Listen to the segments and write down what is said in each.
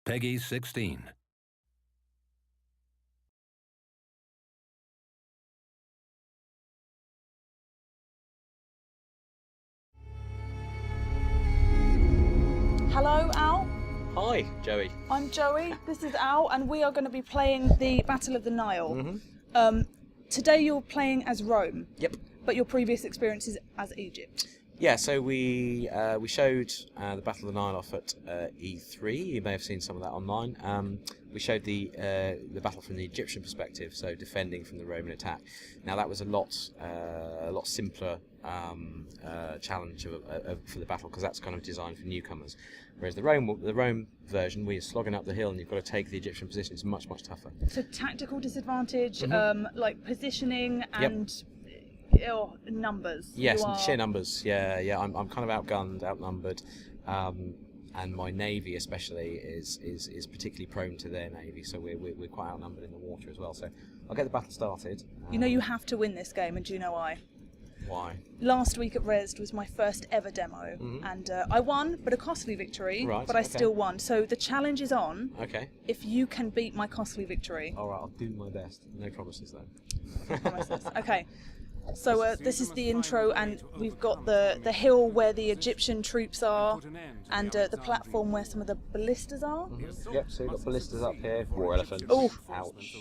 Peggy 16. Hello, Al. Hi, Joey. I'm Joey. This is Al, and we are going to be playing the Battle of the Nile. Today you're playing as Rome. Yep. But your previous experience is as Egypt. Yeah, so we showed the Battle of the Nile off at E3. You may have seen some of that online. We showed the battle from the Egyptian perspective, so defending from the Roman attack. Now that was a lot simpler challenge for the battle, because that's kind of designed for newcomers. Whereas the Rome version, where you're slogging up the hill and you've got to take the Egyptian position, is much tougher. So tactical disadvantage, like positioning and. Numbers. Yes, sheer numbers. Yeah. I'm kind of outgunned, outnumbered, and my navy especially is particularly prone to their navy. So we're quite outnumbered in the water as well. So I'll get the battle started. You know you have to win this game, and do you know why? Why? Last week at Resd was my first ever demo, and I won, but a costly victory. Right, but I okay. still won. So the challenge is on. Okay. If you can beat my costly victory. All right, I'll do my best. No promises though. Promises. Okay. So this is the intro, and we've got the hill where the Egyptian troops are, and the platform where some of the ballistas are. Yep, so you've got ballistas up here, war elephants. Oh. Ouch.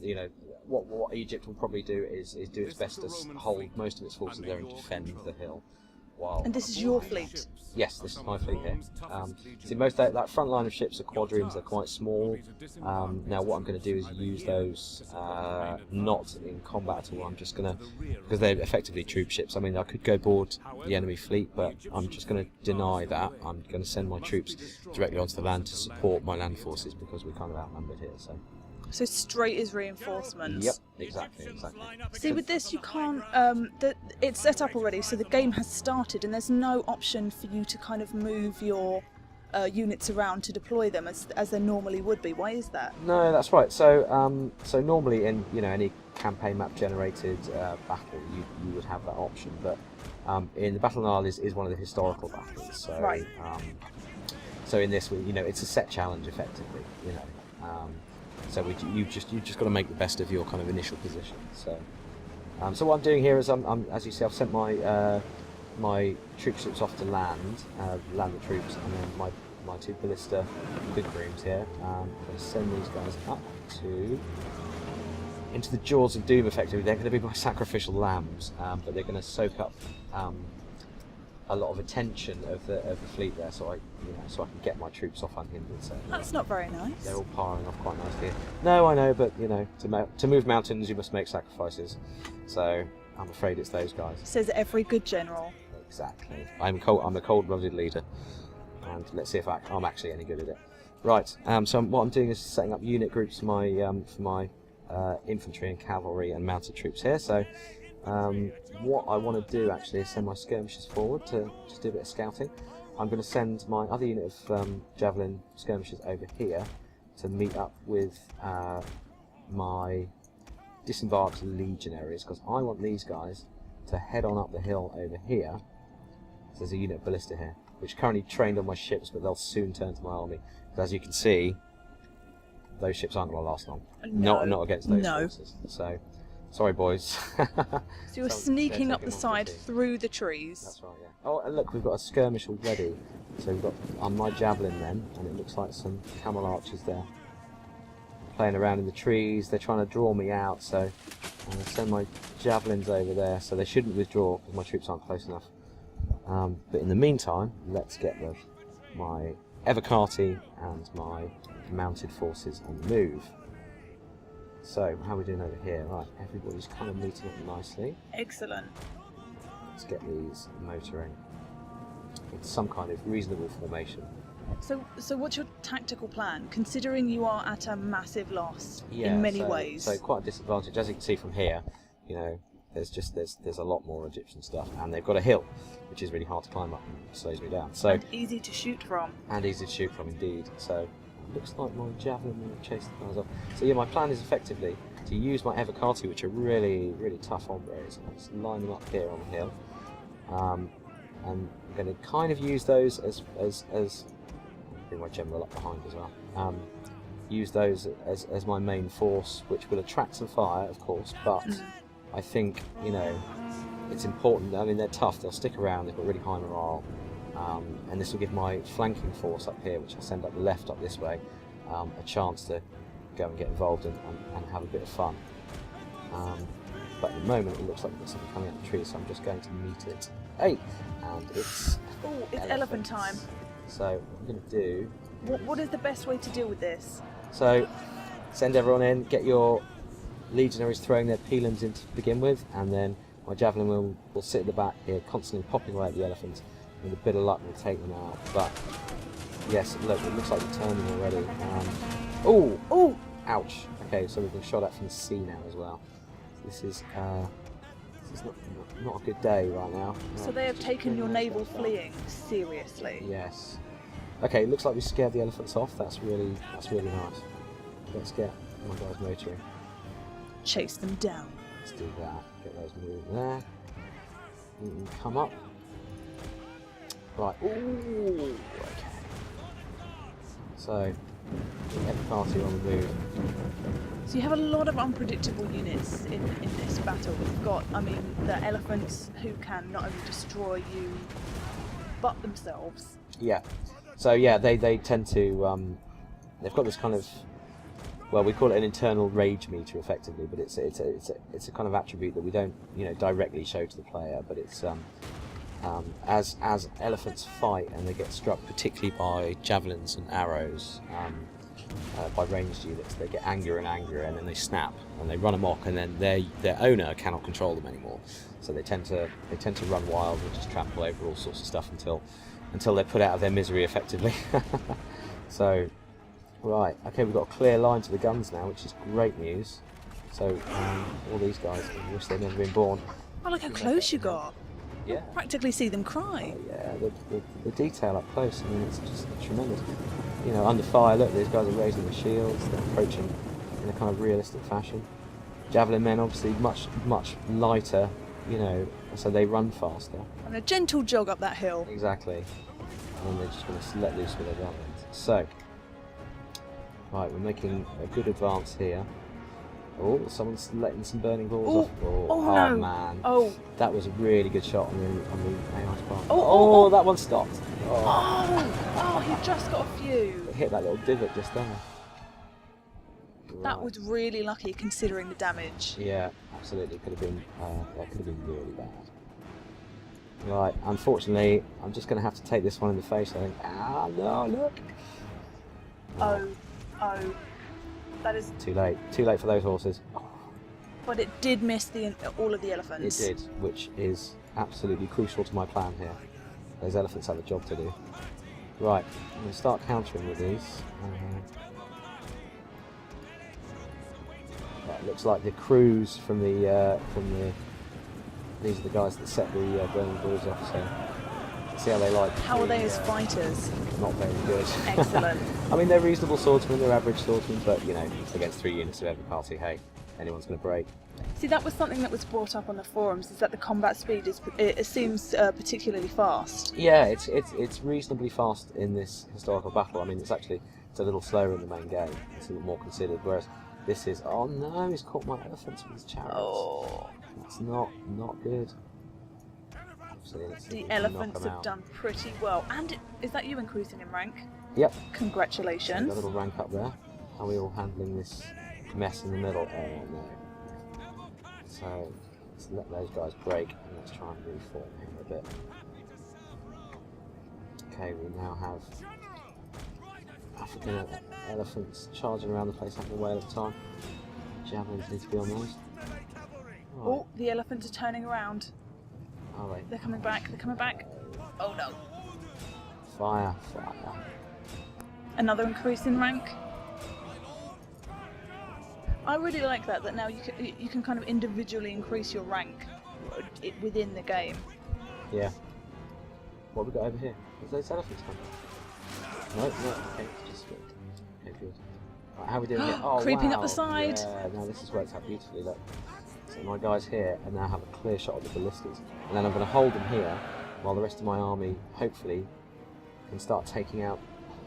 You know, what Egypt will probably do is do its best to hold most of its forces there and defend the hill. While And this is your fleet. Yes, this is my fleet here. See, most of that front line of ships are quadrims, they're quite small. Now what I'm going to do is use those not in combat at all. I'm just going to, because they're effectively troop ships, I mean I could go board the enemy fleet, but I'm just going to deny that. I'm going to send my troops directly onto the land to support my land forces, because we're kind of outnumbered here. So straight is reinforcements. Yep, exactly. See, with this you can't. It's set up already, so the game has started, and there's no option for you to kind of move your units around to deploy them as there normally would be. Why is that? No, that's right. So, so normally in any campaign map generated battle, you would have that option, but in the Battle of the Nile is one of the historical battles. So, right. So in this, it's a set challenge effectively. So you've just got to make the best of your kind of initial position. So, so what I'm doing here is as you see, I've sent my my troop ships off to land the troops, and then my two ballista Bickhams here. I'm going to send these guys up into the jaws of doom. Effectively, they're going to be my sacrificial lambs, but they're going to soak up a lot of attention of the fleet there, so I can get my troops off unhindered. So That's not very nice. they're all powering off quite nicely. No, I know, but to move mountains, you must make sacrifices. So I'm afraid it's those guys. Says every good general. Exactly. I'm a cold-blooded leader, and let's see if I'm actually any good at it. Right. So what I'm doing is setting up unit groups for my infantry and cavalry and mounted troops here. So. What I want to do actually is send my skirmishers forward to just do a bit of scouting. I'm going to send my other unit of javelin skirmishers over here to meet up with my disembarked legionaries, because I want these guys to head on up the hill over here. So there's a unit of ballista here, which are currently trained on my ships, but they'll soon turn to my army. Because as you can see, those ships aren't going to last long. No. Not against those forces. So. Sorry, boys. So you're sneaking up the side through the trees. That's right, yeah. Oh, and look, we've got a skirmish already. So we've got on my javelin then, and it looks like some camel archers there playing around in the trees. They're trying to draw me out, so I'm going to send my javelins over there. So they shouldn't withdraw because my troops aren't close enough. But in the meantime, let's get my Evocati and my mounted forces on the move. So, how are we doing over here? Right, everybody's kind of meeting up nicely. Excellent. Let's get these motoring in some kind of reasonable formation. So what's your tactical plan, considering you are at a massive loss in many ways? So quite a disadvantage. As you can see from here, there's a lot more Egyptian stuff, and they've got a hill, which is really hard to climb up and slows me down. So and easy to shoot from. And easy to shoot from, indeed. So. Looks like my javelin will chase the guys off. So yeah, my plan is effectively to use my Evocati, which are really tough hombres, and just line them up here on the hill. And I'm going to kind of use those as bring my general up behind as well. Use those as my main force, which will attract some fire, of course, but I think, you know, it's important. I mean, they're tough, they'll stick around, they've got really high morale, and this will give my flanking force up here, which I'll send up the left up this way, a chance to go and get involved and have a bit of fun. But at the moment it looks like there's something coming out the tree, so I'm just going to meet it. Hey! And it's... Oh, it's elephant time. So what I'm going to do... What is the best way to deal with this? So, send everyone in, get your legionaries throwing their pilums in to begin with, and then my javelin will sit at the back here, constantly popping away at the elephants. With a bit of luck, we'll take them out. But, yes, look, it looks like we're turning already. Oh! Oh! Ouch! Okay, so we've been shot at from the sea now as well. This is not a good day right now. So they have taken your naval fleeing seriously. Yes. Okay, looks like we scared the elephants off. That's really nice. Let's get my guys motoring. Chase them down. Let's do that. Get those moving there. Come up. Right. Ooh. Okay. So get the party on the move. So you have a lot of unpredictable units in this battle. We've got, I mean, the elephants who can not only destroy you, but themselves. Yeah. So yeah, they tend to. They've got this kind of, well, we call it an internal rage meter, effectively, but it's a kind of attribute that we don't, you know, directly show to the player, but it's as elephants fight and they get struck, particularly by javelins and arrows. By ranged units, they get angrier and angrier, and then they snap and they run amok, and then their owner cannot control them anymore. So they tend to run wild and just trample over all sorts of stuff until they're put out of their misery, effectively. So, right, okay, we've got a clear line to the guns now, which is great news. So all these guys, I wish they'd never been born. Oh, look how close you got! Yeah. Practically see them cry. Yeah, the detail up close, I mean, it's just tremendous. You know, under fire, look, these guys are raising the shields, they're approaching in a kind of realistic fashion. Javelin men, obviously, much lighter, you know, so they run faster. And a gentle jog up that hill. Exactly. And they're just going to let loose with their javelins. So, right, we're making a good advance here. Oh, someone's letting some burning balls off. Oh no! Man. Oh, that was a really good shot on the AI spark. Oh, that one stopped. Oh, he just got a few. It hit that little divot just there. That was really lucky considering the damage. Yeah, absolutely. Could have been really bad. Right, unfortunately, I'm just going to have to take this one in the face. I think. Ah, no, look. Oh, that is too late. Too late for those horses. But it did miss all of the elephants. It did, which is absolutely crucial to my plan here. Those elephants have a job to do. Right, I'm going to start countering with these. Right, looks like the crews from the these are the guys that set the burning balls off. So see how they like. How are they as fighters? Not very good. Excellent. I mean, they're reasonable swordsmen. They're average swordsmen, but you know, against 3 units of every party, hey, anyone's going to break. See, that was something that was brought up on the forums. Is that the combat speed it seems particularly fast? Yeah, it's reasonably fast in this historical battle. I mean, it's a little slower in the main game. It's a little more considered. Whereas this is, oh no, he's caught my elephants with his chariots. Oh, that's not good. The elephants have done pretty well. And is that you increasing in rank? Yep. Congratulations. Got a little rank up there. How are we all handling this mess in the middle? Oh no. So let's let those guys break and let's try and reform him a bit. Okay, we now have African elephants charging around the place having a whale of time. Javelins need to be on those. Right. Oh, the elephants are turning around. Are they? They're coming back. They're coming back. Oh no. Fire. Another increase in rank. I really like that now you can kind of individually increase your rank within the game. Yeah. What have we got over here? Is those elephants coming? No, okay, it's just good. Okay, good. Right, how are we doing here? Oh, creeping wow. up the side. Yeah, no, this has worked out beautifully, look. So my guys here and now have a clear shot of the ballistas. And then I'm going to hold them here while the rest of my army, hopefully, can start taking out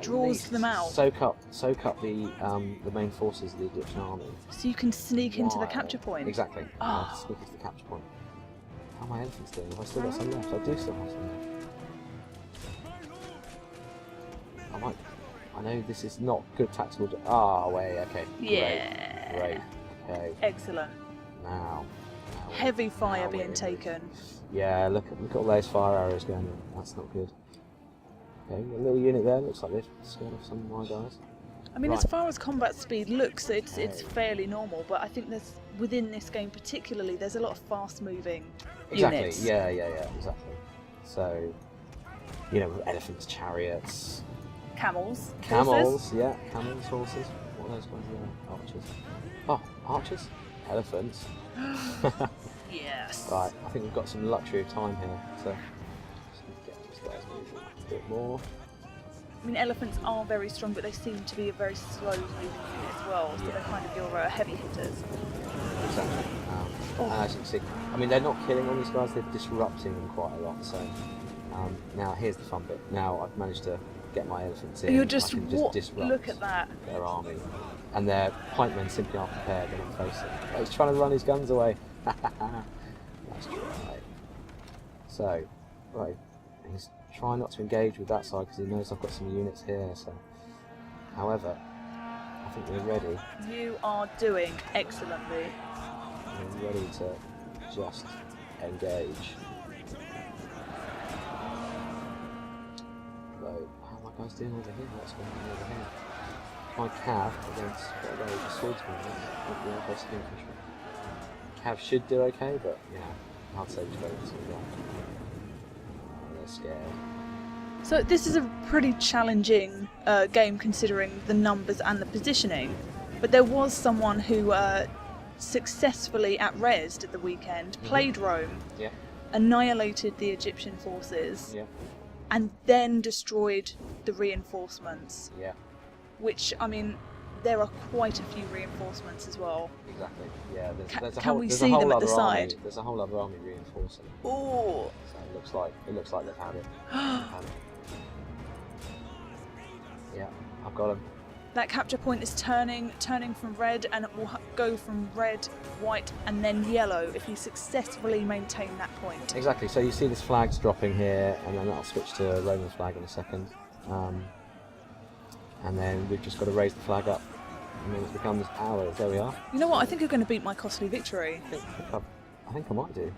draws them out. Soak up the main forces of the Egyptian army. So you can sneak into the While- capture point. Exactly. Oh. Sneak into the capture point. How are my elephants doing? Have I still got some left? I do still have some left. I know this is not good tactical. Wait, okay. Yeah. Great. Okay. Excellent. Now Heavy fire now we're being in. taken. Yeah, look at all those fire arrows going in. That's not good. Okay, a little unit there. Looks like they've scared off some of my guys. I mean, Right. as far as combat speed looks, it's Okay. fairly normal. But I think there's within this game particularly, there's a lot of fast-moving Exactly. units. Yeah, exactly. So, elephants, chariots, Camels. camels. Horses. Yeah, camels, horses. What are those guys? Yeah, archers. Oh, archers, elephants. Yes. Right, I think we've got some luxury of time here, so just need to get these guys moving a bit more. I mean, elephants are very strong, but they seem to be a very slow-moving unit as well. So Yeah. they're kind of your heavy hitters. Exactly. Oh. As you can see, I mean, they're not killing all these guys; they're disrupting them quite a lot. So now here's the fun bit. Now I've managed to get my elephants in. You're I just can what? disrupt Look at that. their army, and their pikemen simply aren't prepared. They're not facing. Oh, he's trying to run his guns away. That's right. So, right, he's trying not to engage with that side because he knows I've got some units here. So, however, I think we're ready. You are doing excellently. We're ready to just engage. So, how are my guys doing over here? What's going on over here? My cav against a range of swordsmen. That's the best infantry. Cav should do okay, but hard to say which way it's going to go. They're scared. So this is a pretty challenging game considering the numbers and the positioning. But there was someone who successfully at Resd at the weekend played Rome, Yeah, annihilated the Egyptian forces, yeah, and then destroyed the reinforcements. yeah, Which, I mean, there are quite a few reinforcements as well. exactly. Yeah, there's a Can whole, we there's see a whole them at the other army. side? There's a whole other army reinforcing. Oh, So it looks like they've had it. They've had it. Yeah, I've got them. that capture point is turning from red, and it will go from red, white, and then yellow if you successfully maintain that point. Exactly. So you see this flag's dropping here, and then that'll switch to a Roman flag in a second. And then we've just got to raise the flag up, and then it becomes ours. There we are. You know what? I think you're going to beat my costly victory. I think I might do.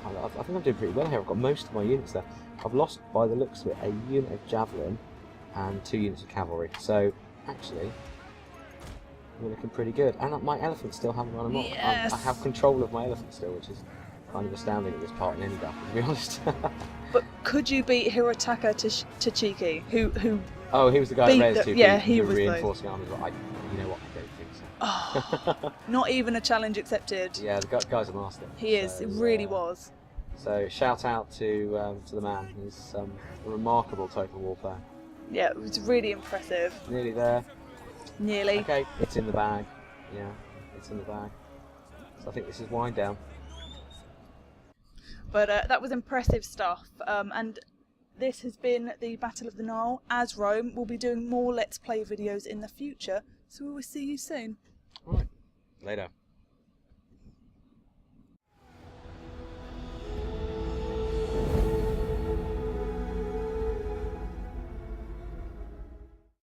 I think I'm doing pretty well here. I've got most of my units there. I've lost, by the looks of it, a unit of javelin and 2 units of cavalry. So actually, we're looking pretty good. And my elephants still haven't run amok. Yes. I have control of my elephants still, which is kind of astounding at this part in any battle, to be honest. But could you beat Hirotaka Tachiki, who Oh, he was the guy Beat at Res the- who yeah, beat he the was the- reinforcing armies. But you know what? I don't think so. not even a challenge accepted? Yeah, the guy's a master. He is. So, It really was. So shout out to the man. He's a remarkable total war player. Yeah, it was really impressive. Nearly there. Nearly. Okay, it's in the bag. Yeah, it's in the bag. So I think this is wind down. But that was impressive stuff. And this has been the Battle of the Nile as Rome. We'll be doing more Let's Play videos in the future, so we will see you soon. Right. Later.